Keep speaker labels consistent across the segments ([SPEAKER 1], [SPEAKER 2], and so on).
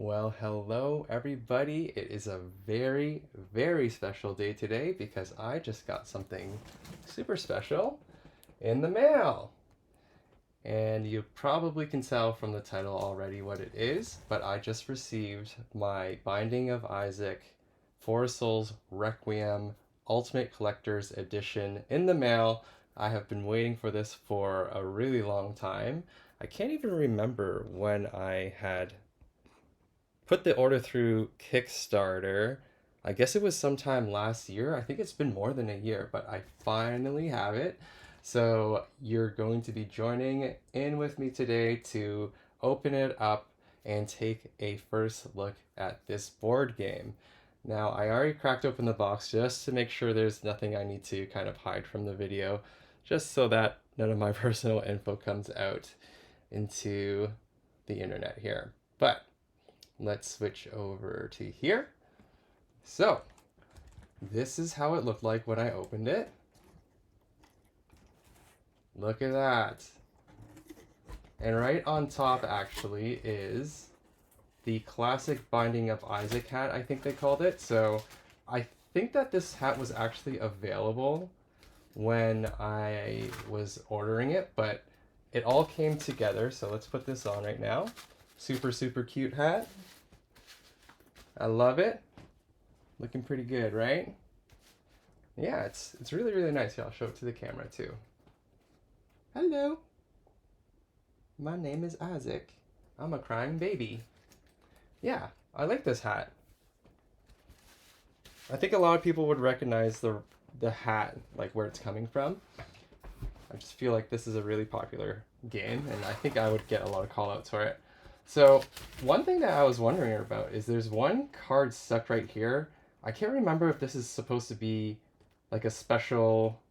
[SPEAKER 1] Well, hello everybody. It is a very, very special day today because I just got something super special in the mail. And you probably can tell from the title already what it is, but I just received my Binding of Isaac Four Souls Requiem Ultimate Collector's Edition in the mail. I have been waiting for this for a really long time. I can't even remember when I had put the order through Kickstarter. I guess it was sometime last year. I think it's been more than a year, but I finally have it. So you're going to be joining in with me today to open it up and take a first look at this board game. Now, I already cracked open the box just to make sure there's nothing I need to kind of hide from the video, just so that none of my personal info comes out into the internet here. But let's switch over to here. So, this is how it looked like when I opened it. Look at that. And right on top actually is the classic Binding of Isaac hat, I think they called it. So I think that this hat was actually available when I was ordering it, but it all came together. So let's put this on right now. Super, super cute hat. I love it. Looking pretty good, right? Yeah, it's really, really nice. Yeah, I'll show it to the camera too. Hello. My name is Isaac. I'm a crying baby. Yeah, I like this hat. I think a lot of people would recognize the hat, like where it's coming from. I just feel like this is a really popular game, and I think I would get a lot of call outs for it. So one thing that I was wondering about is there's one card stuck right here. I can't remember if this is supposed to be like a special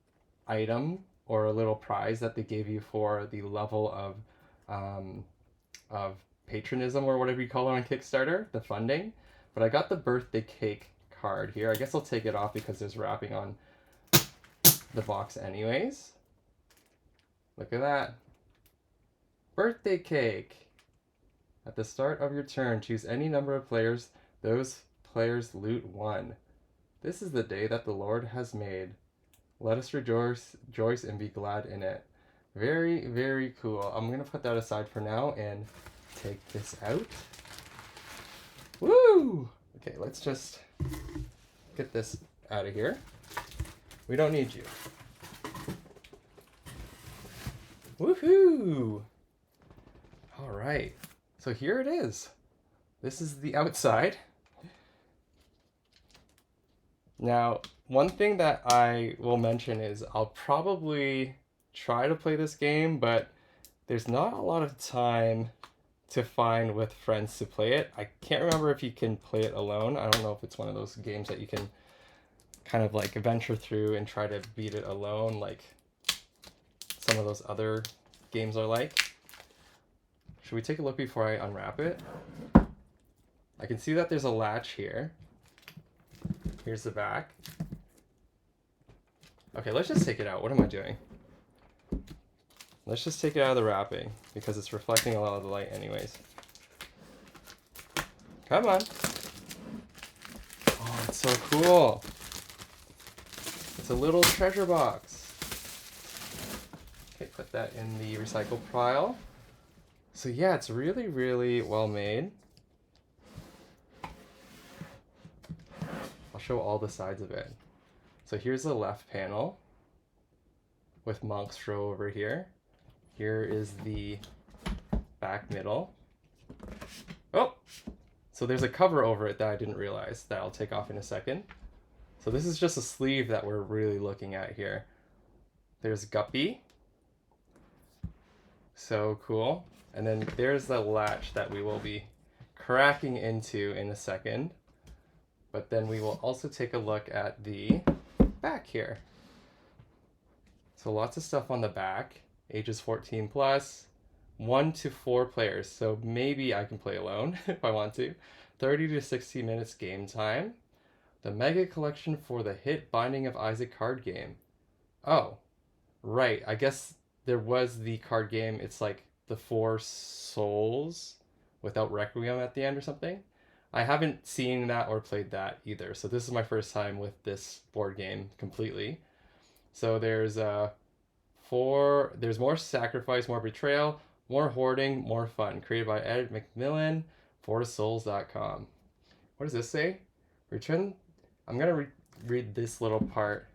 [SPEAKER 1] item or a little prize that they gave you for the level of patronism or whatever you call it on Kickstarter, the funding. But I got the birthday cake card here. I guess I'll take it off because there's wrapping on the box anyways. Look at that. Birthday cake. At the start of your turn, choose any number of players. Those players loot one. This is the day that the Lord has made. Let us rejoice and be glad in it. Very, very cool. I'm going to put that aside for now and take this out. Woo! Okay, let's just get this out of here. We don't need you. Woohoo! All right. So here it is. This is the outside. Now, one thing that I will mention is I'll probably try to play this game, but there's not a lot of time to find with friends to play it. I can't remember if you can play it alone. I don't know if it's one of those games that you can kind of like venture through and try to beat it alone, like some of those other games are like. Should we take a look before I unwrap it? I can see that there's a latch here. Here's the back. Okay, let's just take it out. What am I doing? Let's just take it out of the wrapping because it's reflecting a lot of the light anyways. Come on. Oh, it's so cool. It's a little treasure box. Okay, put that in the recycle pile. So yeah, it's really, really well made. I'll show all the sides of it. So here's the left panel with Monk's row over here. Here is the back middle. Oh, so there's a cover over it that I didn't realize that I'll take off in a second. So this is just a sleeve that we're really looking at here. There's Guppy. So cool. And then there's the latch that we will be cracking into in a second. But then we will also take a look at the back here. So lots of stuff on the back. Ages 14 plus. 1 to 4 players. So maybe I can play alone if I want to. 30 to 60 minutes game time. The mega collection for the hit Binding of Isaac card game. Oh, right. I guess there was the card game. It's like the Four Souls without Requiem at the end or something. I haven't seen that or played that either. So this is my first time with this board game completely. So there's more sacrifice, more betrayal, more hoarding, more fun. Created by Ed McMillan, forsouls.com. What does this say? Return. I'm gonna read this little part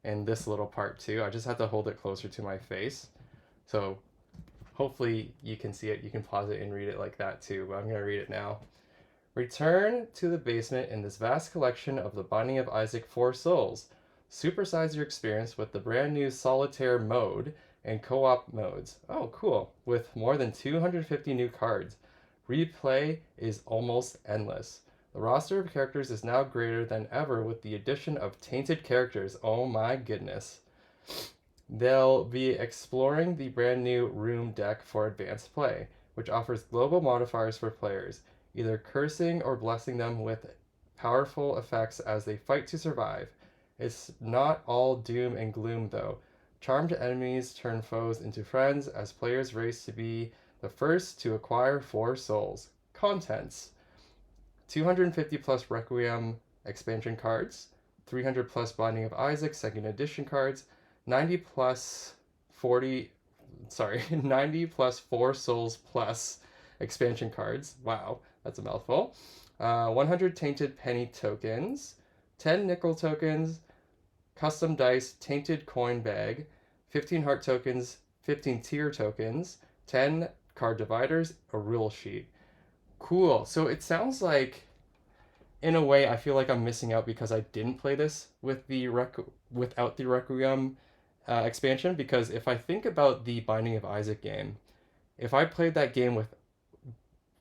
[SPEAKER 1] and this little part too. I just have to hold it closer to my face. So hopefully you can see it. You can pause it and read it like that too, but I'm going to read it now. Return to the basement in this vast collection of the Binding of Isaac Four Souls. Supersize your experience with the brand new solitaire mode and co-op modes. Oh, cool. With more than 250 new cards. Replay is almost endless. The roster of characters is now greater than ever with the addition of tainted characters. Oh my goodness. They'll be exploring the brand new room deck for advanced play, which offers global modifiers for players, either cursing or blessing them with powerful effects as they fight to survive. It's not all doom and gloom though. Charmed enemies turn foes into friends as players race to be the first to acquire 4 souls. Contents: 250 plus Requiem expansion cards, 300 plus Binding of Isaac 2nd edition cards, 90 plus 4 souls plus expansion cards. Wow, that's a mouthful. 100 tainted penny tokens, 10 nickel tokens, custom dice tainted coin bag, 15 heart tokens, 15 tier tokens, 10 card dividers, a rule sheet. Cool. So it sounds like, in a way, I feel like I'm missing out because I didn't play this with without the Requiem expansion, because if I think about the Binding of Isaac game, if I played that game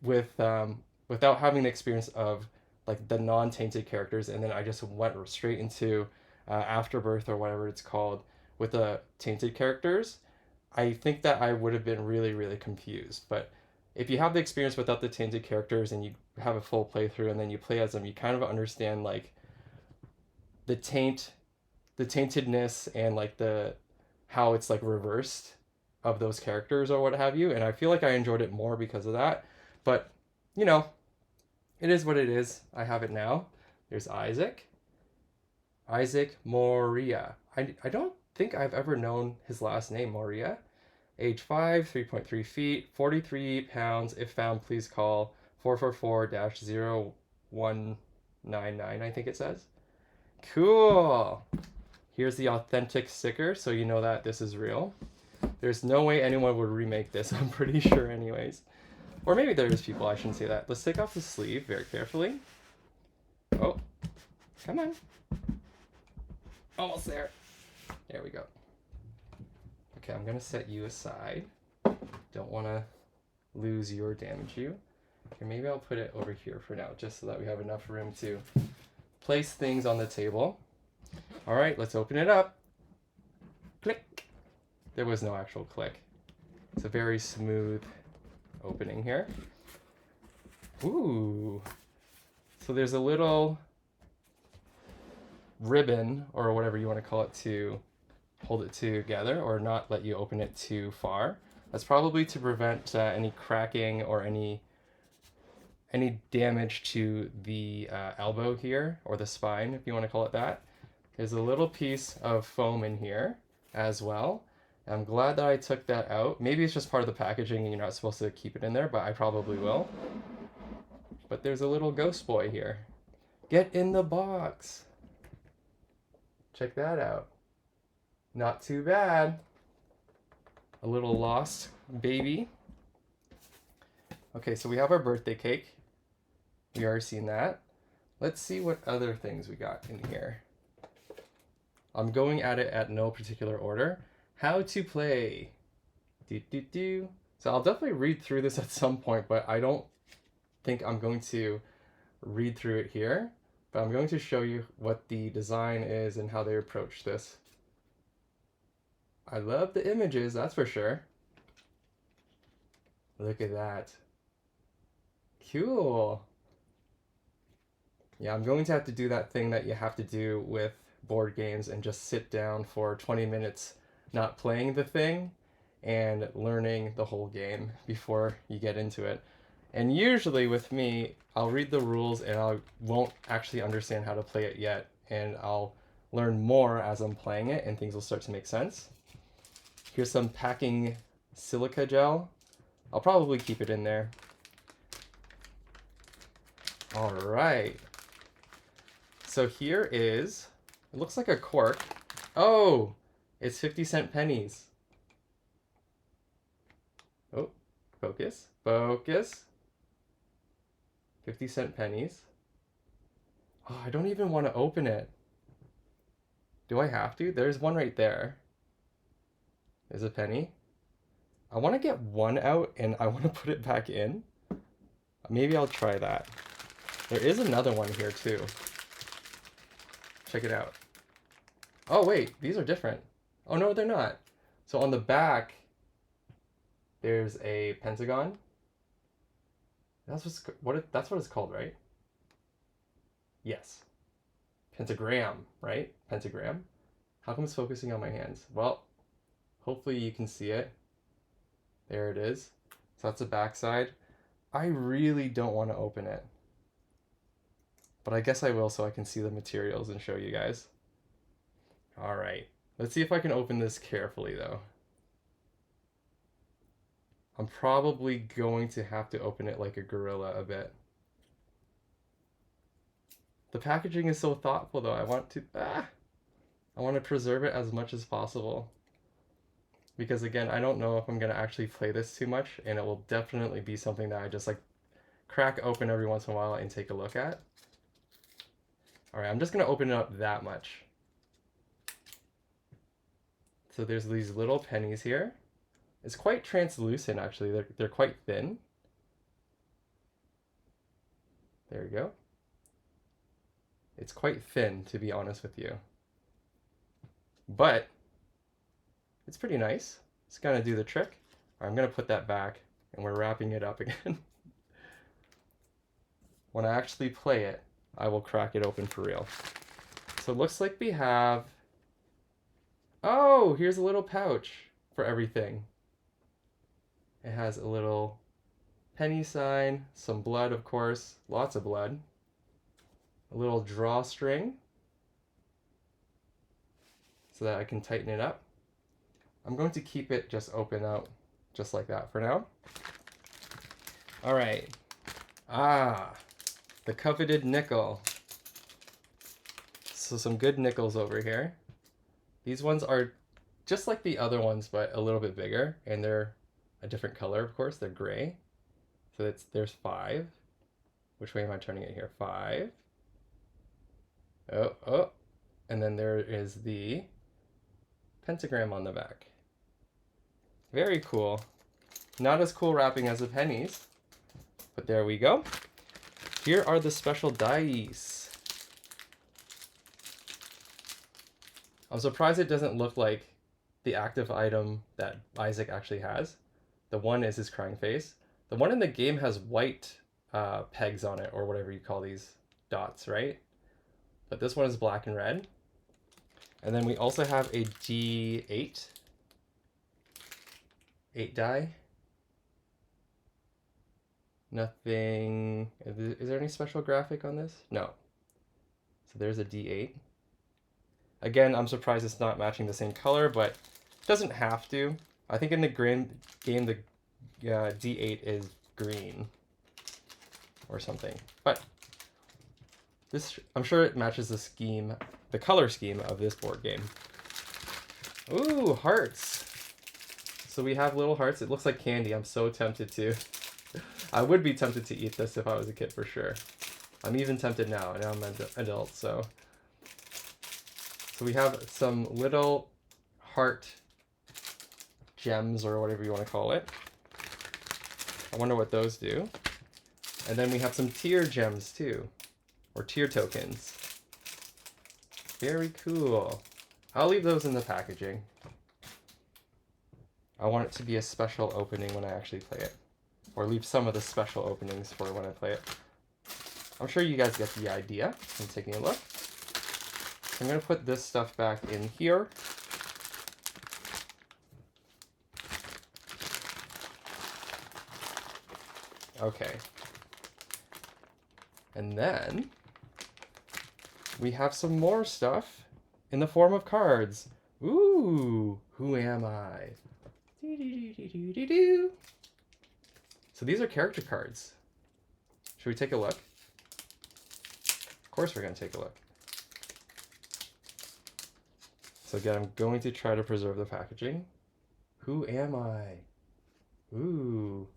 [SPEAKER 1] without having the experience of like the non-tainted characters, and then I just went straight into Afterbirth or whatever it's called with the tainted characters, I think that I would have been really, really confused. But if you have the experience without the tainted characters and you have a full playthrough and then you play as them, you kind of understand like the taintedness and like the how it's like reversed of those characters or what have you, and I feel like I enjoyed it more because of that. But you know, it is what it is. I have it now. There's Isaac Moria. I don't think I've ever known his last name. Moria. Age 5, 3.3 feet, 43 pounds. If found, please call 444-0199, I think it says. Cool. Here's the authentic sticker, so you know that this is real. There's no way anyone would remake this, I'm pretty sure anyways. Or maybe there is people, I shouldn't say that. Let's take off the sleeve very carefully. Oh, come on. Almost there. There we go. Okay, I'm gonna set you aside. Don't wanna lose you or damage you. Okay, maybe I'll put it over here for now, just so that we have enough room to place things on the table. All right, let's open it up. Click. There was no actual click. It's a very smooth opening here. Ooh. So there's a little ribbon or whatever you want to call it to hold it together or not let you open it too far. That's probably to prevent any cracking or any damage to the elbow here, or the spine, if you want to call it that. There's a little piece of foam in here as well. I'm glad that I took that out. Maybe it's just part of the packaging and you're not supposed to keep it in there, but I probably will. But there's a little ghost boy here. Get in the box. Check that out. Not too bad. A little lost baby. Okay, so we have our birthday cake. We already seen that. Let's see what other things we got in here. I'm going at it at no particular order. How to play. So I'll definitely read through this at some point, but I don't think I'm going to read through it here. But I'm going to show you what the design is and how they approach this. I love the images, that's for sure. Look at that. Cool. Yeah, I'm going to have to do that thing that you have to do with board games and just sit down for 20 minutes not playing the thing and learning the whole game before you get into it. And usually with me, I'll read the rules and I won't actually understand how to play it yet. And I'll learn more as I'm playing it and things will start to make sense. Here's some packing silica gel. I'll probably keep it in there. All right. So here is, it looks like a cork. Oh, it's 50-cent pennies. Oh, focus, focus. 50-cent pennies. Oh, I don't even want to open it. Do I have to? There's one right there. There's a penny. I want to get one out and I want to put it back in. Maybe I'll try that. There is another one here too. Check it out. Oh wait, these are different. Oh no, they're not. So on the back, there's a pentagon. That's what it's called, right? Yes. Pentagram, right? Pentagram. How come it's focusing on my hands? Well, hopefully you can see it. There it is. So that's the back side. I really don't want to open it. But I guess I will so I can see the materials and show you guys. All right. Let's see if I can open this carefully though. I'm probably going to have to open it like a gorilla a bit. The packaging is so thoughtful though. I want to preserve it as much as possible. Because again, I don't know if I'm going to actually play this too much, and it will definitely be something that I just like crack open every once in a while and take a look at. All right, I'm just going to open it up that much. So there's these little pennies here. It's quite translucent actually. They're quite thin. There you go. It's quite thin, to be honest with you. But it's pretty nice. It's gonna do the trick. I'm gonna put that back and we're wrapping it up again. When I actually play it, I will crack it open for real. So it looks like we have, oh, here's a little pouch for everything. It has a little penny sign, some blood, of course, lots of blood. A little drawstring so that I can tighten it up. I'm going to keep it just open out just like that for now. All right. The coveted nickel. So some good nickels over here. These ones are just like the other ones, but a little bit bigger, and they're a different color, of course. They're gray. So there's 5. Which way am I turning it here? 5. Oh. And then there is the pentagram on the back. Very cool. Not as cool wrapping as the pennies, but there we go. Here are the special dice. I'm surprised it doesn't look like the active item that Isaac actually has. The one is his crying face. The one in the game has white pegs on it, or whatever you call these dots, right? But this one is black and red. And then we also have a D8. 8 die. Nothing. Is there any special graphic on this? No. So there's a D8. Again, I'm surprised it's not matching the same color, but it doesn't have to. I think in the game, the D8 is green or something. But this, I'm sure it matches the scheme, the color scheme of this board game. Ooh, hearts. So we have little hearts. It looks like candy. I'm so tempted to. I would be tempted to eat this if I was a kid for sure. I'm even tempted now, and I'm an adult, so. So we have some little heart gems, or whatever you want to call it. I wonder what those do. And then we have some tear gems too, or tear tokens. Very cool. I'll leave those in the packaging. I want it to be a special opening when I actually play it. Or leave some of the special openings for when I play it. I'm sure you guys get the idea. I'm taking a look. I'm going to put this stuff back in here. Okay. And then we have some more stuff in the form of cards. Ooh, who am I? So these are character cards. Should we take a look? Of course we're going to take a look. So again, I'm going to try to preserve the packaging. Who am I? Ooh.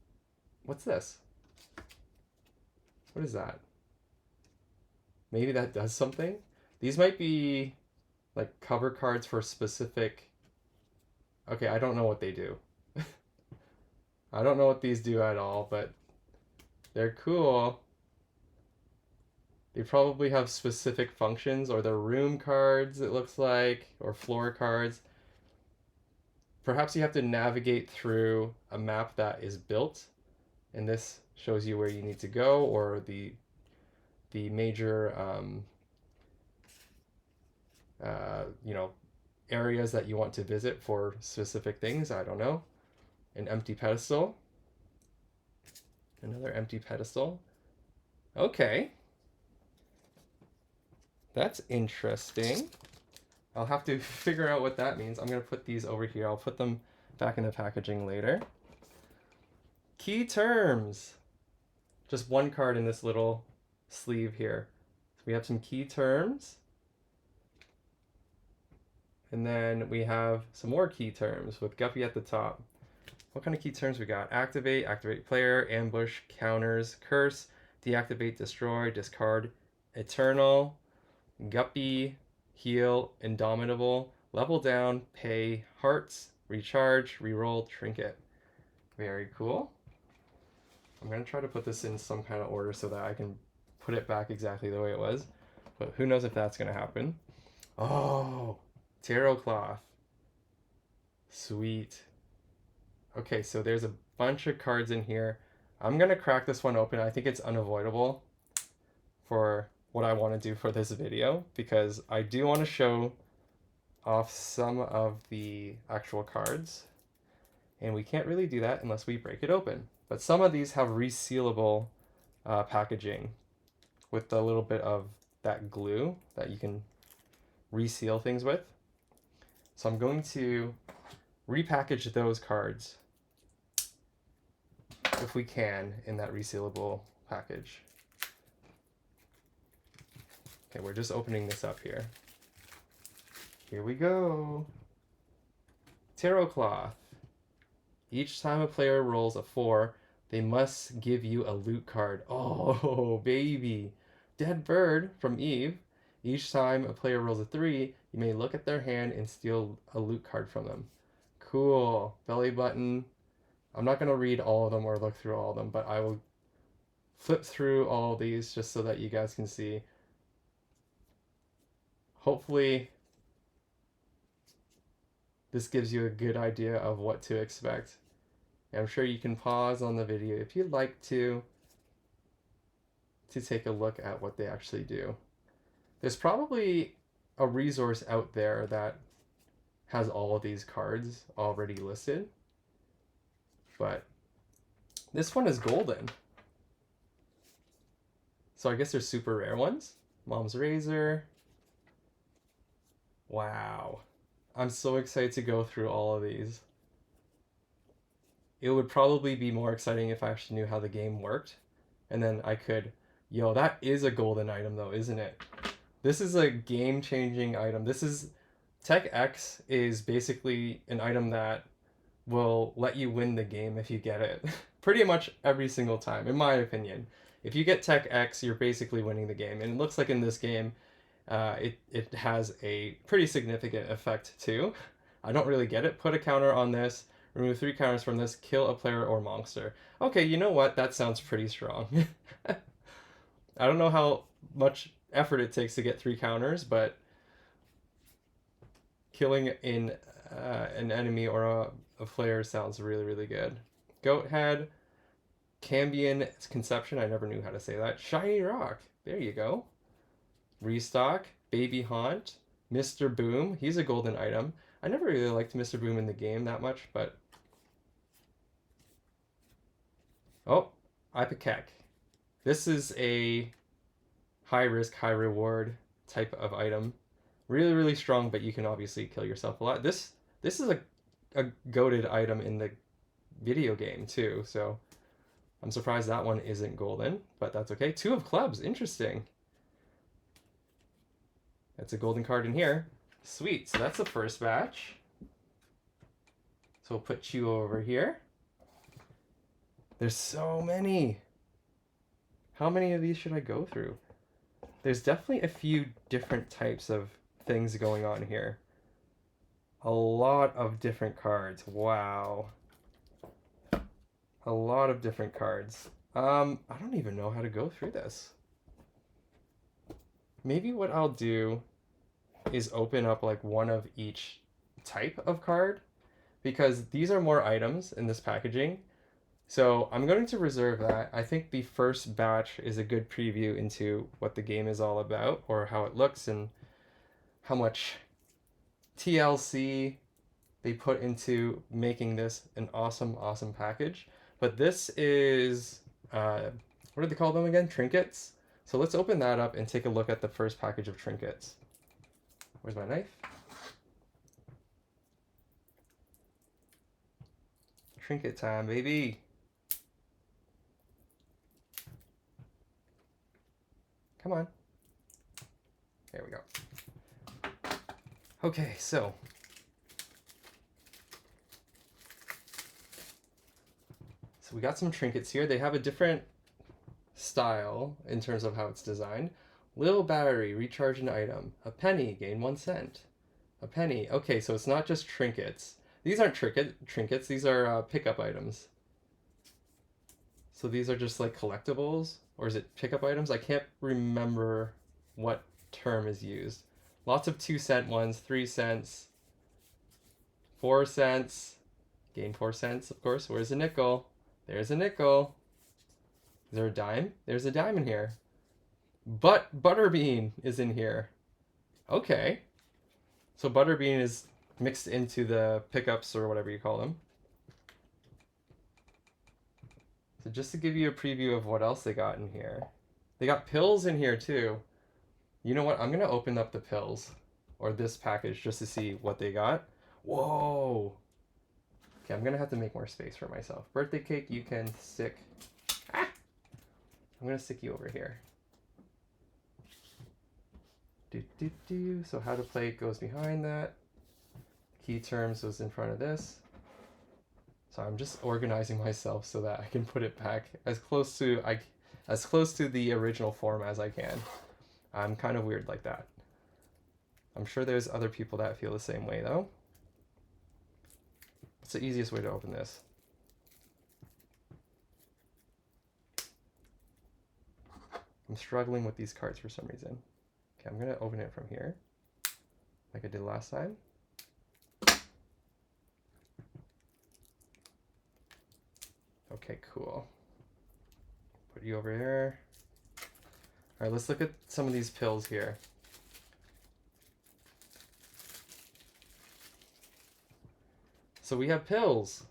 [SPEAKER 1] What's this? What is that? Maybe that does something? These might be like cover cards for specific... Okay, I don't know what they do. I don't know what these do at all, but they're cool. They probably have specific functions, or they're room cards, it looks like, or floor cards. Perhaps you have to navigate through a map that is built, and this shows you where you need to go, or the major you know, areas that you want to visit for specific things. I don't know. An empty pedestal. Another empty pedestal. Okay. That's interesting. I'll have to figure out what that means. I'm going to put these over here. I'll put them back in the packaging later. Key terms. Just one card in this little sleeve here. So we have some key terms. And then we have some more key terms with Guppy at the top. What kind of key terms we got? Activate, activate player, ambush, counters, curse, deactivate, destroy, discard, eternal, Guppy, heal, indomitable, level down, pay, hearts, recharge, reroll, trinket. Very cool. I'm going to try to put this in some kind of order so that I can put it back exactly the way it was. But who knows if that's going to happen. Oh, tarot cloth. Sweet. Okay, so there's a bunch of cards in here. I'm going to crack this one open. I think it's unavoidable for what I want to do for this video, because I do want to show off some of the actual cards. And we can't really do that unless we break it open. But some of these have resealable packaging with a little bit of that glue that you can reseal things with. So I'm going to repackage those cards, if we can, in that resealable package. Okay, we're just opening this up here. Here we go. Tarot cloth. Each time a player rolls a 4, they must give you a loot card. Oh, baby. Dead bird from Eve. Each time a player rolls a 3, you may look at their hand and steal a loot card from them. Cool. Belly button. I'm not going to read all of them or look through all of them, but I will flip through all of these just so that you guys can see. Hopefully, this gives you a good idea of what to expect. I'm sure you can pause on the video if you'd like to take a look at what they actually do. There's probably a resource out there that has all of these cards already listed, but this one is golden. So I guess there's super rare ones. Mom's Razor. Wow. I'm so excited to go through all of these. It would probably be more exciting if I actually knew how the game worked. And then I could... Yo, that is a golden item though, isn't it? This is a game-changing item. This is... Tech X is basically an item that will let you win the game if you get it. Pretty much every single time, in my opinion. If you get Tech X, you're basically winning the game. And it looks like in this game, it has a pretty significant effect too. I don't really get it. Put a counter on this, remove 3 counters from this, kill a player or monster. Okay, you know what? That sounds pretty strong. I don't know how much effort it takes to get 3 counters, but killing in an enemy or a player sounds really, really good. Goat head, Cambion Conception. I never knew how to say that. Shiny rock. There you go. Restock, Baby Haunt, Mr. Boom. He's a golden item. I never really liked Mr. Boom in the game that much, but... Oh, Ipecac. This is a high risk, high reward type of item. Really, really strong, but you can obviously kill yourself a lot. This is a goated item in the video game too, so I'm surprised that one isn't golden, but that's okay. 2 of clubs, interesting. That's a golden card in here. Sweet, so that's the first batch. So we'll put you over here. There's so many. How many of these should I go through? There's definitely a few different types of things going on here. A lot of different cards. Wow. A lot of different cards. I don't even know how to go through this. Maybe what I'll do is open up like one of each type of card, because these are more items in this packaging. So I'm going to reserve that. I think the first batch is a good preview into what the game is all about, or how it looks and how much TLC they put into making this an awesome, awesome package. But this is, what do they call them again? Trinkets. So let's open that up and take a look at the first package of trinkets. Where's my knife? Trinket time, baby. Come on. There we go. Okay, so we got some trinkets here. They have a different style in terms of how it's designed. Little battery, recharge an item. A penny, gain 1 cent. A penny. Okay, so it's not just trinkets. These aren't trinkets. These are pickup items. So these are just like collectibles, or is it pickup items? I can't remember what term is used. Lots of 2-cent ones, 3 cents, 4 cents. Gain 4 cents, of course. Where's a nickel? There's a nickel. Is there a dime? There's a dime in here. But Butterbean is in here. Okay. So Butterbean is mixed into the pickups, or whatever you call them. So just to give you a preview of what else they got in here. They got pills in here too. You know what? I'm going to open up the pills, or this package, just to see what they got. Whoa. Okay, I'm going to have to make more space for myself. Birthday cake, you can stick. Ah! I'm going to stick you over here. So how to play goes behind that. Key terms was in front of this. So I'm just organizing myself so that I can put it back as close to the original form as I can. I'm kind of weird like that. I'm sure there's other people that feel the same way though. What's the easiest way to open this? I'm struggling with these cards for some reason. Okay, I'm gonna open it from here, like I did last time. Okay, cool. Put you over here. All right, let's look at some of these pills here. So we have pills.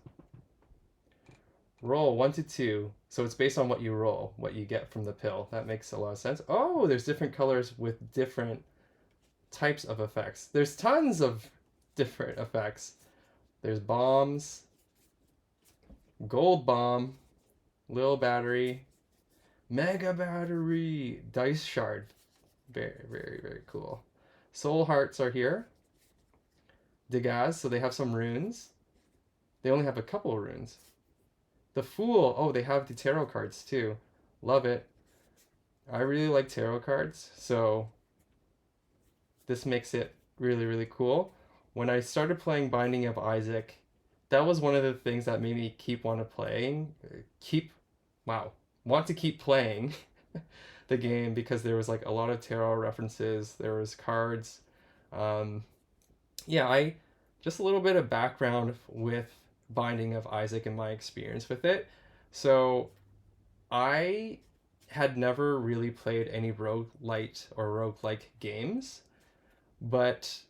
[SPEAKER 1] Roll 1 to 2. So it's based on what you roll, what you get from the pill. That makes a lot of sense. Oh, there's different colors with different types of effects. There's tons of different effects. There's bombs, gold bomb, little battery, mega battery, dice shard. Very, very, very cool. Soul hearts are here. Degas, so they have some runes. They only have a couple of runes. The Fool, oh, they have the tarot cards too. Love it. I really like tarot cards, so this makes it really, really cool. When I started playing Binding of Isaac, that was one of the things that made me want to keep playing the game, because there was like a lot of tarot references, there was cards. Yeah, just a little bit of background with Binding of Isaac and my experience with it. So I had never really played any roguelite or roguelike games, but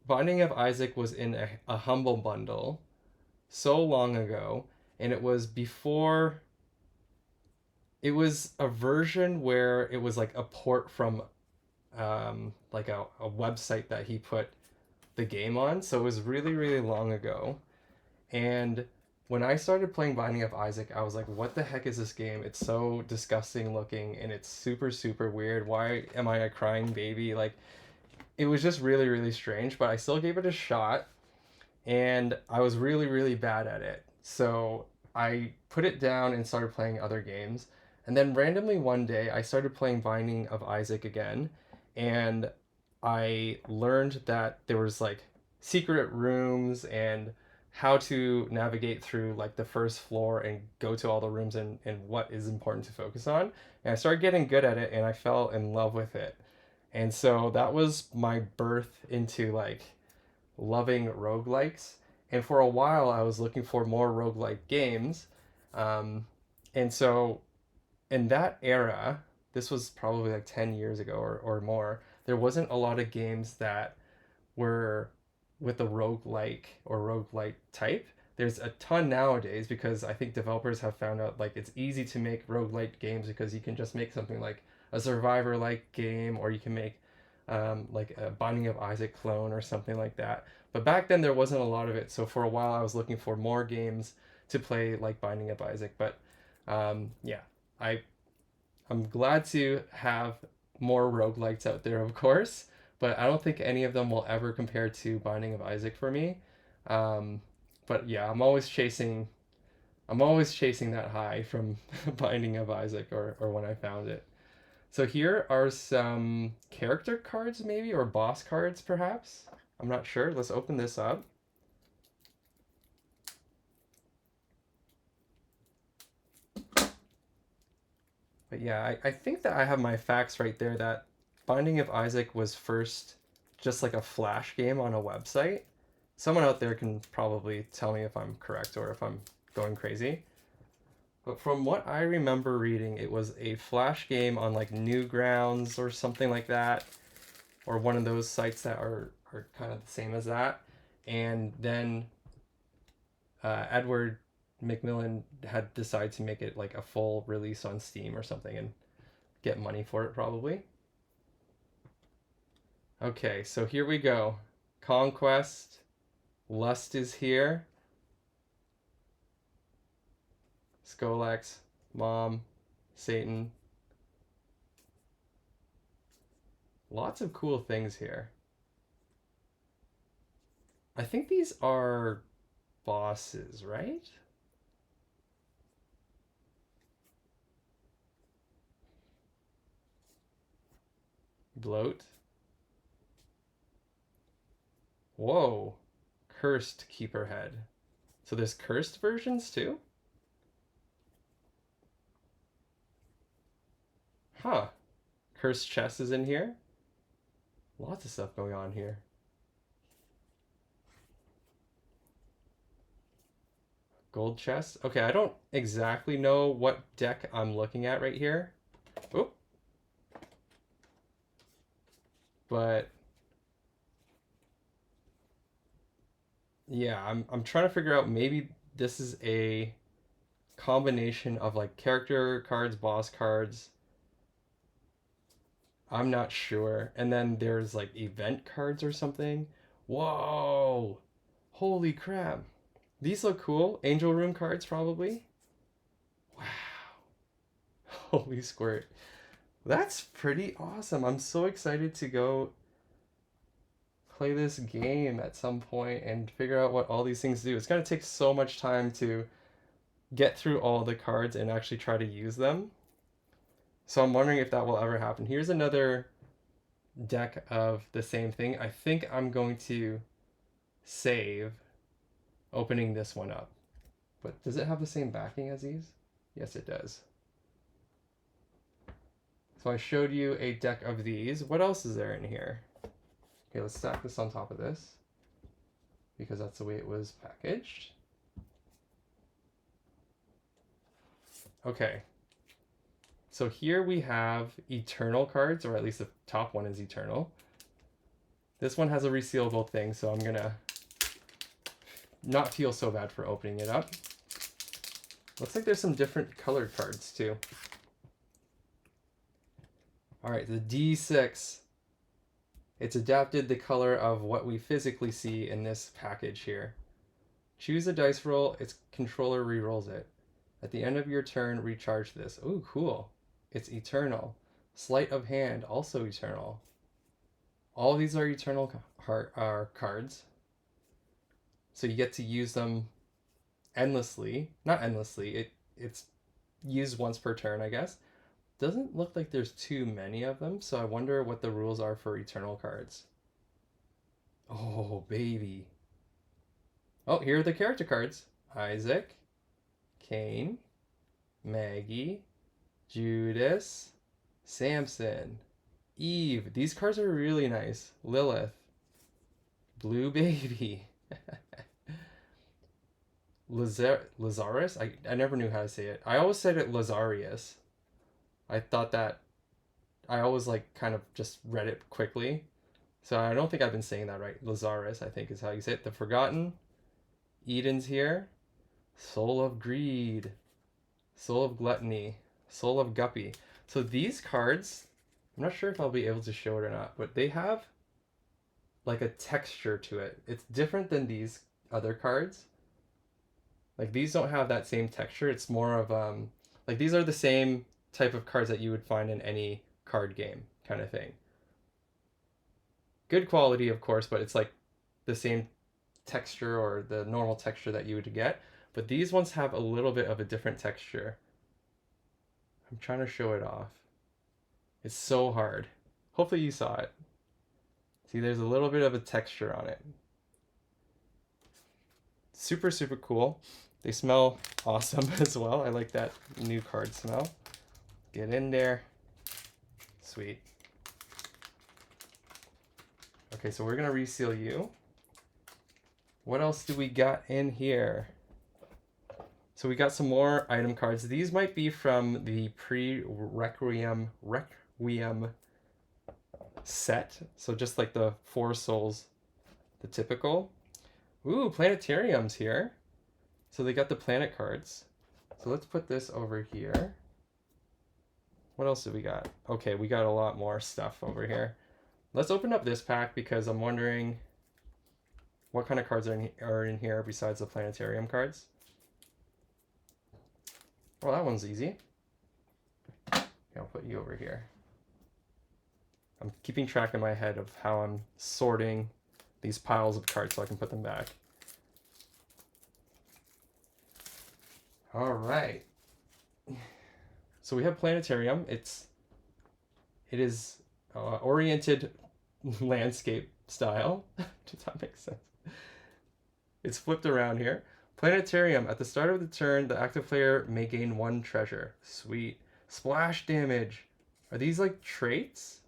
[SPEAKER 1] Binding of Isaac was in a Humble Bundle so long ago, and it was before it was a version where it was like a port from like a website that he put the game on. So it was really, really long ago. And when I started playing Binding of Isaac, I was like, what the heck is this game? It's so disgusting looking and it's super, super weird. Why am I a crying baby? Like, it was just really, really strange, but I still gave it a shot and I was really, really bad at it. So I put it down and started playing other games. And then randomly one day, I started playing Binding of Isaac again, and I learned that there was like secret rooms and how to navigate through like the first floor and go to all the rooms and what is important to focus on. And I started getting good at it and I fell in love with it. And so that was my birth into like loving roguelikes. And for a while, I was looking for more roguelike games. Um, and so in that era, this was probably like 10 years ago or more, there wasn't a lot of games that were with the roguelike or roguelike type. There's a ton nowadays because I think developers have found out like it's easy to make roguelike games because you can just make something like a survivor like game, or you can make like a Binding of Isaac clone or something like that. But back then there wasn't a lot of it, so for a while I was looking for more games to play like Binding of Isaac. But yeah, I I'm glad to have more roguelikes out there, of course, but I don't think any of them will ever compare to Binding of Isaac for me. Um, but yeah, I'm always chasing that high from Binding of Isaac or when I found it. So here are some character cards maybe, or boss cards perhaps. I'm not sure. Let's open this up. But yeah, I think that I have my facts right there that Binding of Isaac was first just like a Flash game on a website. Someone out there can probably tell me if I'm correct or if I'm going crazy. But from what I remember reading, it was a Flash game on like Newgrounds or something like that, or one of those sites that are kind of the same as that. And then Edward Macmillan had decided to make it like a full release on Steam or something and get money for it probably. Okay, so here we go. Conquest. Lust is here. Skolax. Mom. Satan. Lots of cool things here. I think these are bosses, right? Bloat. Whoa. Cursed Keeper Head. So there's cursed versions too? Huh. Cursed Chest is in here. Lots of stuff going on here. Gold chest. Okay, I don't exactly know what deck I'm looking at right here. Oop. But yeah, I'm trying to figure out, maybe this is a combination of like character cards, boss cards. I'm not sure. And then there's like event cards or something. Whoa. Holy crap. These look cool. Angel Room cards probably. Wow. Holy squirt. That's pretty awesome. I'm so excited to go play this game at some point and figure out what all these things do. It's going to take so much time to get through all the cards and actually try to use them. So I'm wondering if that will ever happen. Here's another deck of the same thing. I think I'm going to save opening this one up. But does it have the same backing as these? Yes, it does. So I showed you a deck of these. What else is there in here? Okay, let's stack this on top of this because that's the way it was packaged. Okay. So here we have Eternal cards, or at least the top one is Eternal. This one has a resealable thing, so I'm gonna not feel so bad for opening it up. Looks like there's some different colored cards too. All right, the D6. It's adapted the color of what we physically see in this package here. Choose a dice roll, its controller re-rolls it. At the end of your turn, recharge this. Ooh, cool. It's eternal. Sleight of hand, also eternal. All of these are eternal cards. So you get to use them endlessly. Not endlessly, it's used once per turn, I guess. Doesn't look like there's too many of them, so I wonder what the rules are for eternal cards. Oh, baby. Oh, here are the character cards. Isaac, Cain, Maggie, Judas, Samson, Eve. These cards are really nice. Lilith, Blue Baby, Lazarus. I never knew how to say it. I always said it Lazarius. I thought that I always like kind of just read it quickly. So I don't think I've been saying that right. Lazarus, I think is how you say it. The Forgotten, Eden's here, Soul of Greed, Soul of Gluttony, Soul of Guppy. So these cards, I'm not sure if I'll be able to show it or not, but they have like a texture to it. It's different than these other cards. Like these don't have that same texture. It's more of like these are the same type of cards that you would find in any card game kind of thing. Good quality, of course, but it's like the same texture or the normal texture that you would get. But these ones have a little bit of a different texture. I'm trying to show it off. It's so hard. Hopefully you saw it. See, there's a little bit of a texture on it. Super, super cool. They smell awesome as well. I like that new card smell. Get in there. Sweet. Okay, so we're gonna reseal you. What else do we got in here? So we got some more item cards. These might be from the pre-Requiem set. So just like the 4 souls, the typical. Ooh, planetariums here. So they got the planet cards. So let's put this over here. What else do we got? Okay, we got a lot more stuff over here. Let's open up this pack because I'm wondering what kind of cards are in here besides the planetarium cards. Well, that one's easy. I'll put you over here. I'm keeping track in my head of how I'm sorting these piles of cards so I can put them back. All right. So we have planetarium. It is oriented landscape style. Does that make sense? It's flipped around here. Planetarium. At the start of the turn, the active player may gain 1 treasure. Sweet. Splash damage. Are these like traits?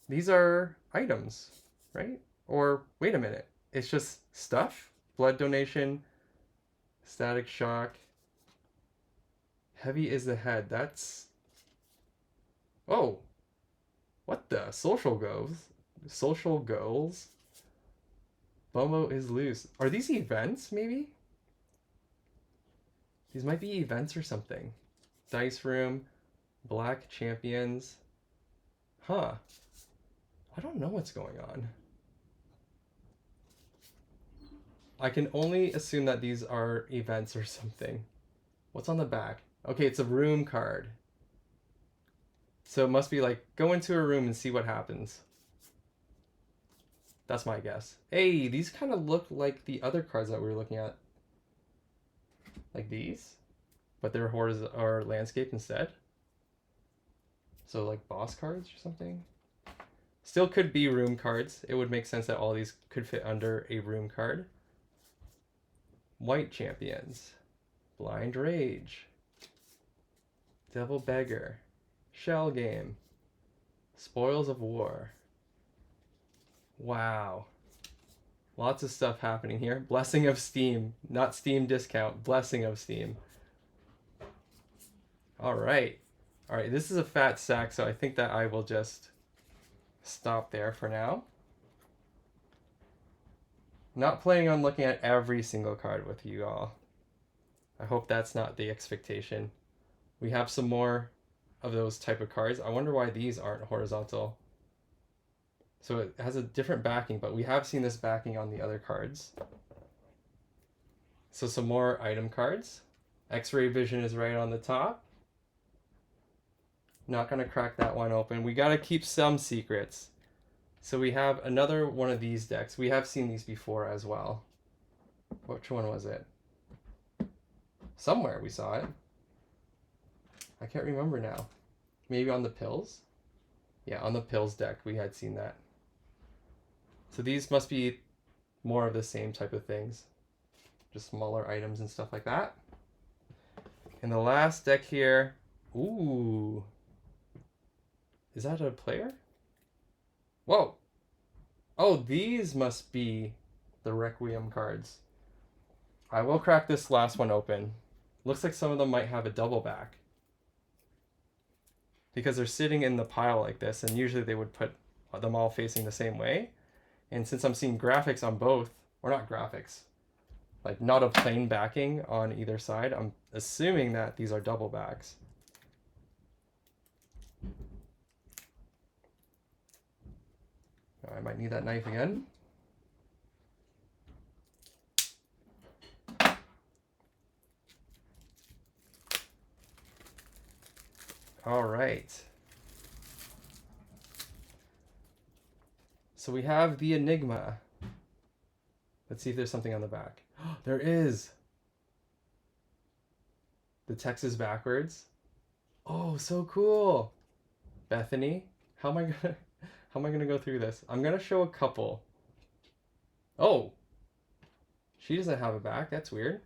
[SPEAKER 1] These are items, right? Or wait a minute. It's just stuff? Blood donation. Static shock. Heavy is the head. That's... Oh. What the? Social goals? Social goals? Bomo is loose. Are these events, maybe? These might be events or something. Dice room. Black champions. Huh. I don't know what's going on. I can only assume that these are events or something. What's on the back? Okay, it's a room card. So it must be like, go into a room and see what happens. That's my guess. Hey, these kind of look like the other cards that we were looking at. Like these. But they're horizontal or landscape instead. So like boss cards or something. Still could be room cards. It would make sense that all these could fit under a room card. White champions. Blind Rage. Devil Beggar. Shell Game. Spoils of War. Wow. Lots of stuff happening here. Blessing of Steam. Not Steam discount. Blessing of Steam. Alright. Alright, this is a fat sack, so I think that I will just stop there for now. Not planning on looking at every single card with you all. I hope that's not the expectation. We have some more of those type of cards. I wonder why these aren't horizontal. So it has a different backing, but we have seen this backing on the other cards. So some more item cards. X-ray vision is right on the top. Not gonna crack that one open. We gotta keep some secrets. So we have another one of these decks. We have seen these before as well. Which one was it? Somewhere we saw it. I can't remember now. Maybe on the pills? Yeah, on the pills deck we had seen that. So these must be more of the same type of things. Just smaller items and stuff like that. And the last deck here, ooh. Is that a player? Whoa. Oh, these must be the Requiem cards. I will crack this last one open. Looks like some of them might have a double back. Because they're sitting in the pile like this, and usually they would put them all facing the same way. And since I'm seeing graphics on both, or not graphics, like not a plain backing on either side, I'm assuming that these are double backs. I might need that knife again. All right. So we have the Enigma. Let's see if there's something on the back. There is. The text is backwards. Oh, so cool. Bethany, how am I gonna go through this? I'm gonna show a couple. Oh, she doesn't have a back. That's weird.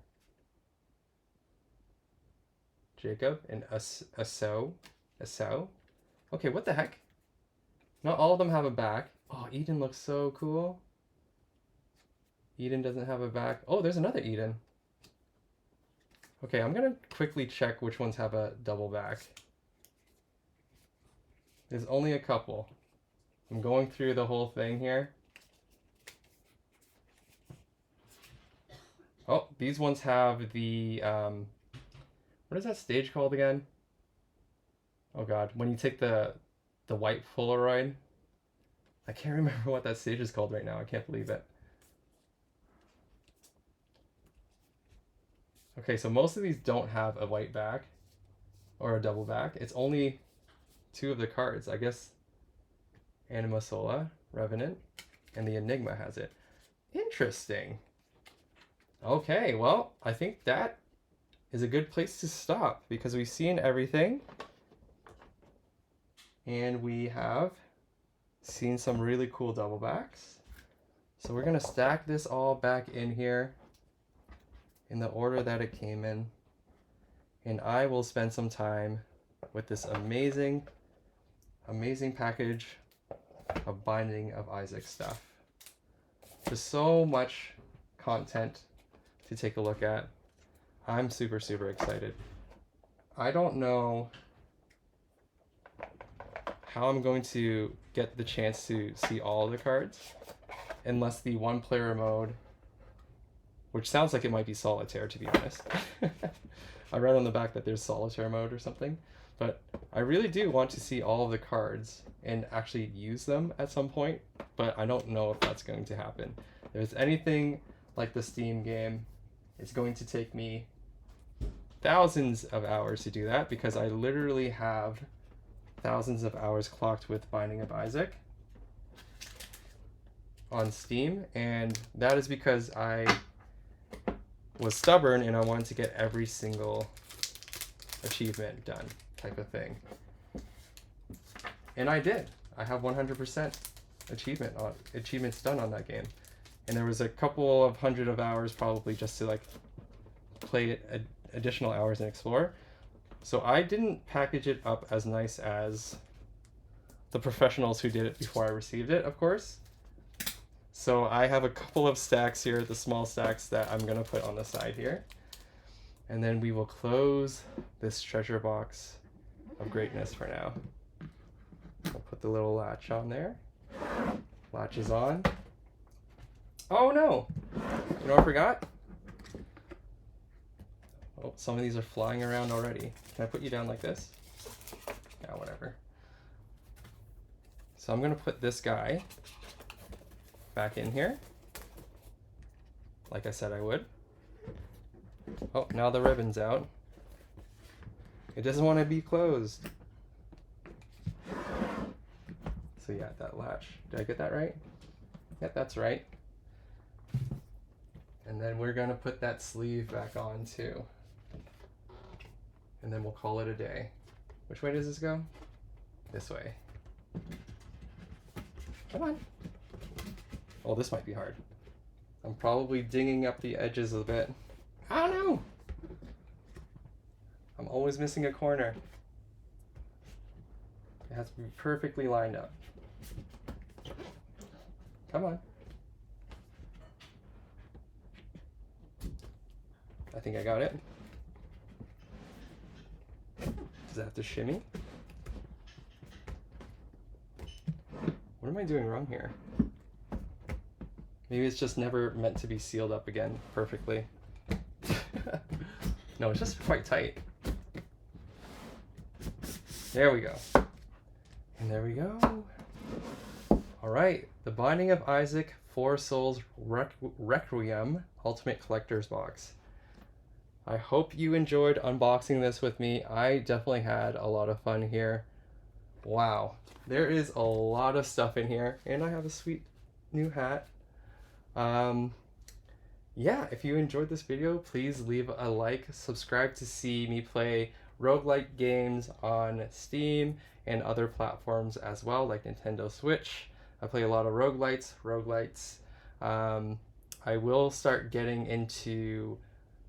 [SPEAKER 1] Jacob and Aso. Okay, what the heck? Not all of them have a back. Oh, Eden looks so cool. Eden doesn't have a back. Oh, there's another Eden. Okay, I'm gonna quickly check which ones have a double back. There's only a couple. I'm going through the whole thing here. Oh, these ones have the, what is that stage called again? Oh God, when you take the white Polaroid. I can't remember what that stage is called right now. I can't believe it. Okay, so most of these don't have a white back or a double back. It's only two of the cards. I guess Anima Sola, Revenant, and the Enigma has it. Interesting. Okay, well, I think that is a good place to stop because we've seen everything. And we have seen some really cool double backs. So we're gonna stack this all back in here in the order that it came in. And I will spend some time with this amazing package of Binding of Isaac stuff. There's so much content to take a look at. I'm super excited. I don't know how I'm going to get the chance to see all of the cards unless the one player mode, which sounds like it might be solitaire to be honest. I read on the back that there's solitaire mode or something, but I really do want to see all of the cards and actually use them at some point, but I don't know if that's going to happen. If it's anything like the Steam game, it's going to take me thousands of hours to do that because I literally have thousands of hours clocked with Binding of Isaac on Steam, and that is because I was stubborn and I wanted to get every single achievement done type of thing. And I did. I have 100% achievements done on that game. And there was a couple of hundred of hours probably just to like play it additional hours and explore. So I didn't package it up as nice as the professionals who did it before I received it, of course. So I have a couple of stacks here, the small stacks that I'm gonna put on the side here. And then we will close this treasure box of greatness for now. We'll put the little latch on there. Latch is on. Oh no! You know what I forgot? Oh, some of these are flying around already. Can I put you down like this? whatever. So I'm gonna put this guy back in here, like I said I would. Oh, now the ribbon's out. It doesn't want to be closed. So yeah, that latch. Did I get that right? Yep, that's right. And then we're gonna put that sleeve back on too. And then we'll call it a day. Which way does this go? This way. Come on. Oh, this might be hard. I'm probably dinging up the edges a bit. I don't know. I'm always missing a corner. It has to be perfectly lined up. Come on. I think I got it. Does it have to shimmy? What am I doing wrong here? Maybe it's just never meant to be sealed up again perfectly. No, it's just quite tight. There we go. And there we go. All right, The Binding of Isaac, Four Souls Requiem Ultimate Collector's Box. I hope you enjoyed unboxing this with me. I definitely had a lot of fun here. Wow, there is a lot of stuff in here, and I have a sweet new hat. Yeah, if you enjoyed this video, please leave a like, subscribe to see me play roguelike games on Steam and other platforms as well, like Nintendo Switch. I play a lot of roguelites. I will start getting into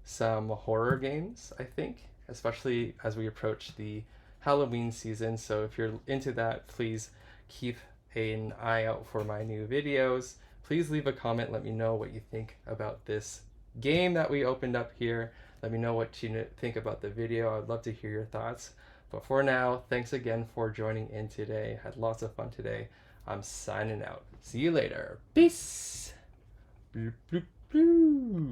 [SPEAKER 1] some horror games, I think, especially as we approach the Halloween season. So if you're into that, please keep an eye out for my new videos. Please leave a comment, let me know what you think about this game that we opened up here. Let me know what you think about the video. I'd love to hear your thoughts. But for now, thanks again for joining in today. Had lots of fun today. I'm signing out. See you later. Peace. Bloop, bloop, bloop.